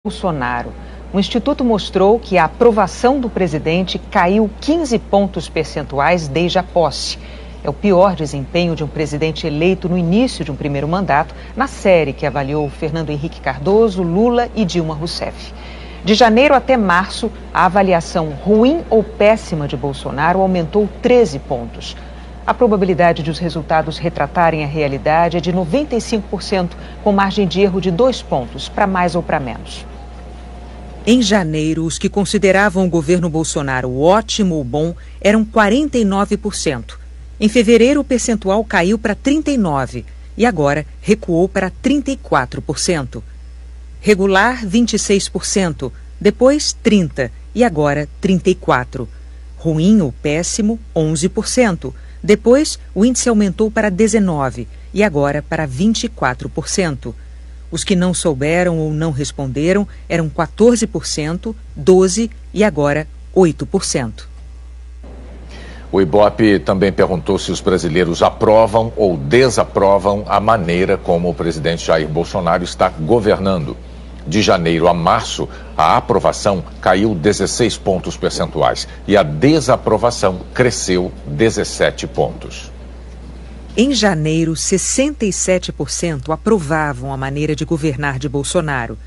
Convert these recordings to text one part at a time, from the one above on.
Bolsonaro. O Instituto mostrou que a aprovação do presidente caiu 15 pontos percentuais desde a posse. É o pior desempenho de um presidente eleito no início de um primeiro mandato na série que avaliou Fernando Henrique Cardoso, Lula e Dilma Rousseff. De janeiro até março, a avaliação ruim ou péssima de Bolsonaro aumentou 13 pontos. A probabilidade de os resultados retratarem a realidade é de 95%, com margem de erro de 2 pontos, para mais ou para menos. Em janeiro, os que consideravam o governo Bolsonaro ótimo ou bom eram 49%. Em fevereiro, o percentual caiu para 39% e agora recuou para 34%. Regular, 26%, depois 30% e agora 34%. Ruim ou péssimo, 11%. Depois, o índice aumentou para 19% e agora para 24%. Os que não souberam ou não responderam eram 14%, 12% e agora 8%. O Ibope também perguntou se os brasileiros aprovam ou desaprovam a maneira como o presidente Jair Bolsonaro está governando. De janeiro a março, a aprovação caiu 16 pontos percentuais e a desaprovação cresceu 17 pontos. Em janeiro, 67% aprovavam a maneira de governar de Bolsonaro.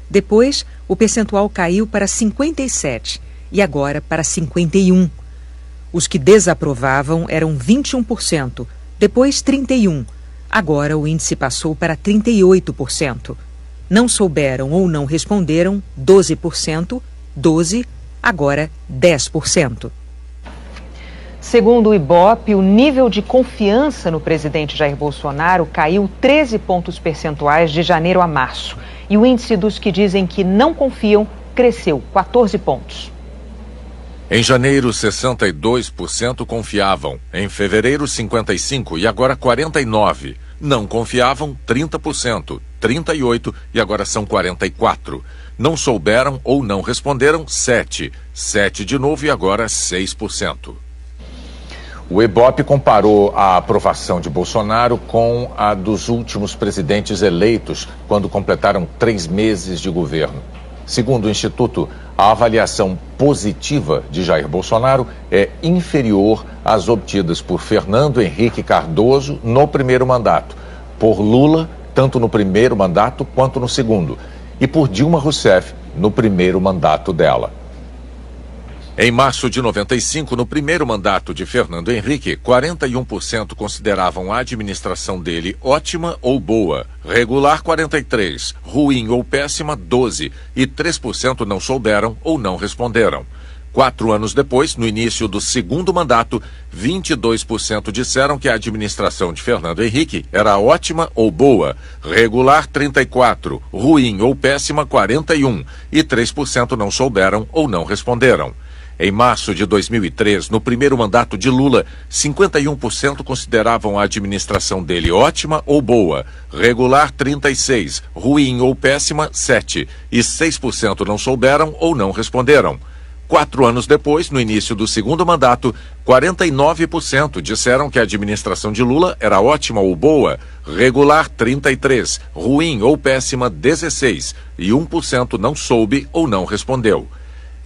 Depois, o percentual caiu para 57% e agora para 51%. Os que desaprovavam eram 21%, depois 31%. Agora o índice passou para 38%. Não souberam ou não responderam, 12%, 12%, agora 10%. Segundo o Ibope, o nível de confiança no presidente Jair Bolsonaro caiu 13 pontos percentuais de janeiro a março. E o índice dos que dizem que não confiam cresceu 14 pontos. Em janeiro, 62% confiavam. Em fevereiro, 55% e agora 49%. Não confiavam, 30%, 38% e agora são 44%. Não souberam ou não responderam, 7%. 7% de novo e agora 6%. O Ibope comparou a aprovação de Bolsonaro com a dos últimos presidentes eleitos, quando completaram 3 meses de governo. Segundo o Instituto, a avaliação positiva de Jair Bolsonaro é inferior às obtidas por Fernando Henrique Cardoso no primeiro mandato, por Lula, tanto no primeiro mandato quanto no segundo, e por Dilma Rousseff no primeiro mandato dela. Em março de 95, no primeiro mandato de Fernando Henrique, 41% consideravam a administração dele ótima ou boa, regular 43%, ruim ou péssima 12% e 3% não souberam ou não responderam. 4 anos depois, no início do segundo mandato, 22% disseram que a administração de Fernando Henrique era ótima ou boa, regular 34%, ruim ou péssima 41% e 3% não souberam ou não responderam. Em março de 2003, no primeiro mandato de Lula, 51% consideravam a administração dele ótima ou boa, regular 36%, ruim ou péssima 7% e 6% não souberam ou não responderam. 4 anos depois, no início do segundo mandato, 49% disseram que a administração de Lula era ótima ou boa, regular 33%, ruim ou péssima 16% e 1% não soube ou não respondeu.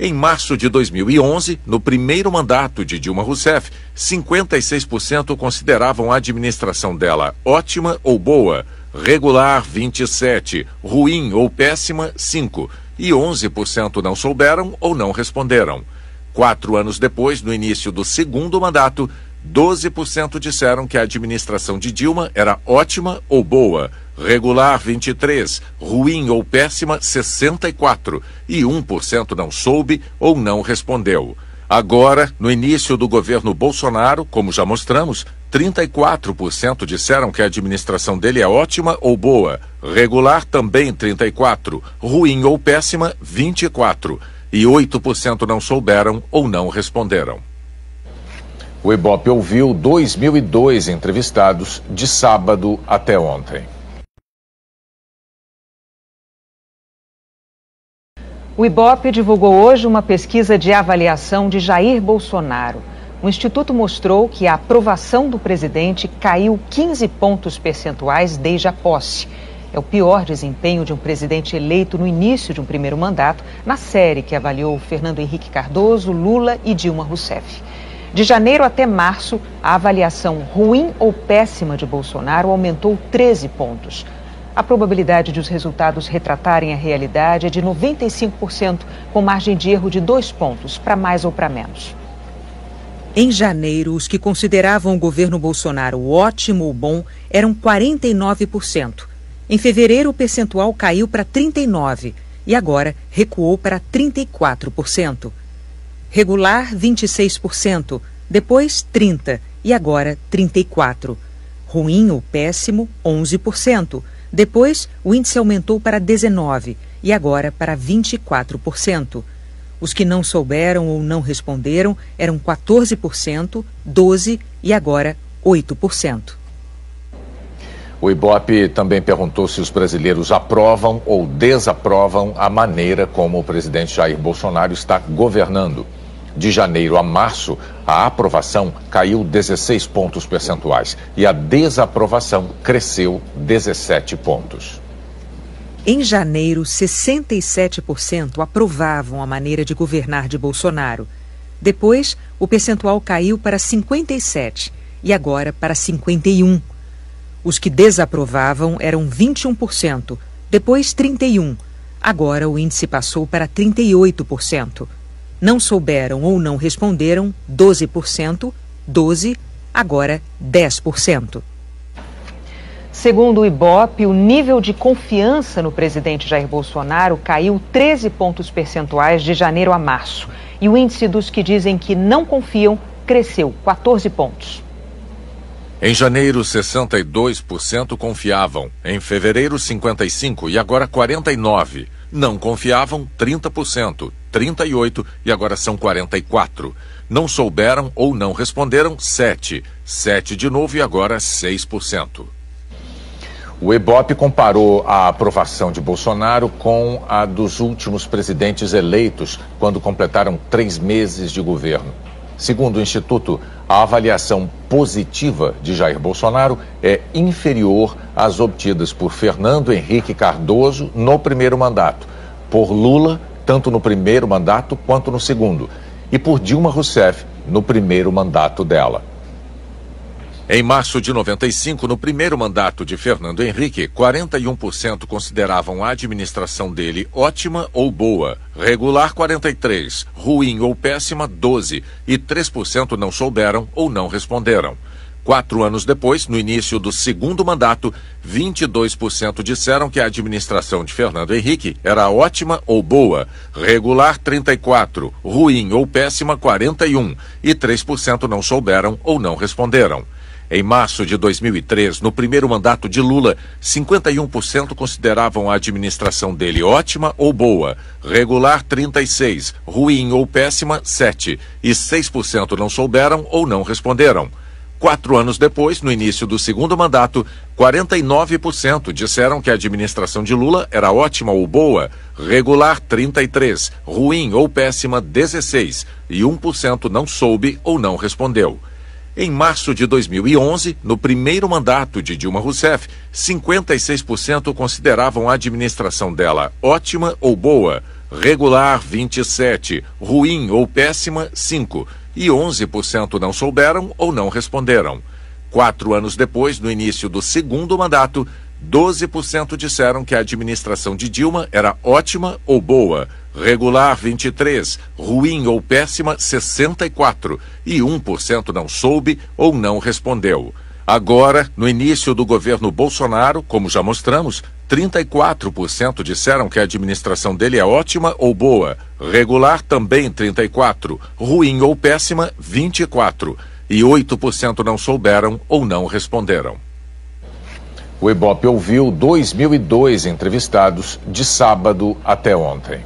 Em março de 2011, no primeiro mandato de Dilma Rousseff, 56% consideravam a administração dela ótima ou boa, regular 27%, ruim ou péssima 5% e 11% não souberam ou não responderam. 4 anos depois, no início do segundo mandato, 12% disseram que a administração de Dilma era ótima ou boa, regular 23%, ruim ou péssima 64% e 1% não soube ou não respondeu. Agora, no início do governo Bolsonaro, como já mostramos, 34% disseram que a administração dele é ótima ou boa, regular também 34%, ruim ou péssima 24% e 8% não souberam ou não responderam. O Ibope ouviu 2.002 entrevistados de sábado até ontem. O Ibope divulgou hoje uma pesquisa de avaliação de Jair Bolsonaro. O Instituto mostrou que a aprovação do presidente caiu 15 pontos percentuais desde a posse. É o pior desempenho de um presidente eleito no início de um primeiro mandato na série que avaliou Fernando Henrique Cardoso, Lula e Dilma Rousseff. De janeiro até março, a avaliação ruim ou péssima de Bolsonaro aumentou 13 pontos. A probabilidade de os resultados retratarem a realidade é de 95%, com margem de erro de 2 pontos, para mais ou para menos. Em janeiro, os que consideravam o governo Bolsonaro ótimo ou bom eram 49%. Em fevereiro, o percentual caiu para 39% e agora recuou para 34%. Regular, 26%, depois 30% e agora 34%. Ruim ou péssimo, 11%. Depois, o índice aumentou para 19% e agora para 24%. Os que não souberam ou não responderam eram 14%, 12% e agora 8%. O Ibope também perguntou se os brasileiros aprovam ou desaprovam a maneira como o presidente Jair Bolsonaro está governando. De janeiro a março, a aprovação caiu 16 pontos percentuais e a desaprovação cresceu 17 pontos. Em janeiro, 67% aprovavam a maneira de governar de Bolsonaro. Depois, o percentual caiu para 57% e agora para 51%. Os que desaprovavam eram 21%, depois 31%. Agora o índice passou para 38%. Não souberam ou não responderam, 12%, 12%, agora 10%. Segundo o Ibope, o nível de confiança no presidente Jair Bolsonaro caiu 13 pontos percentuais de janeiro a março. E o índice dos que dizem que não confiam cresceu 14 pontos. Em janeiro, 62% confiavam. Em fevereiro, 55% e agora 49%. Não confiavam, 30%, 38% e agora são 44%. Não souberam ou não responderam, 7%. 7% de novo e agora 6%. O Ibope comparou a aprovação de Bolsonaro com a dos últimos presidentes eleitos, quando completaram 3 meses de governo. Segundo o Instituto, a avaliação positiva de Jair Bolsonaro é inferior às obtidas por Fernando Henrique Cardoso no primeiro mandato, por Lula, tanto no primeiro mandato quanto no segundo, e por Dilma Rousseff, no primeiro mandato dela. Em março de 95, no primeiro mandato de Fernando Henrique, 41% consideravam a administração dele ótima ou boa, regular 43%, ruim ou péssima 12% e 3% não souberam ou não responderam. 4 anos depois, no início do segundo mandato, 22% disseram que a administração de Fernando Henrique era ótima ou boa, regular 34%, ruim ou péssima 41% e 3% não souberam ou não responderam. Em março de 2003, no primeiro mandato de Lula, 51% consideravam a administração dele ótima ou boa, regular 36%, ruim ou péssima 7% e 6% não souberam ou não responderam. 4 anos depois, no início do segundo mandato, 49% disseram que a administração de Lula era ótima ou boa, regular 33%, ruim ou péssima 16% e 1% não soube ou não respondeu. Em março de 2011, no primeiro mandato de Dilma Rousseff, 56% consideravam a administração dela ótima ou boa, regular 27%, ruim ou péssima 5% e 11% não souberam ou não responderam. 4 anos depois, no início do segundo mandato, 12% disseram que a administração de Dilma era ótima ou boa, regular 23%, ruim ou péssima 64% e 1% não soube ou não respondeu. Agora, no início do governo Bolsonaro, como já mostramos, 34% disseram que a administração dele é ótima ou boa, regular também 34%, ruim ou péssima 24% e 8% não souberam ou não responderam. O Ibope ouviu 2.002 entrevistados de sábado até ontem.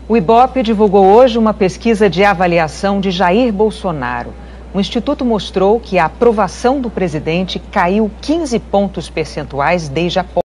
O Ibope divulgou hoje uma pesquisa de avaliação de Jair Bolsonaro. O Instituto mostrou que a aprovação do presidente caiu 15 pontos percentuais desde a posse.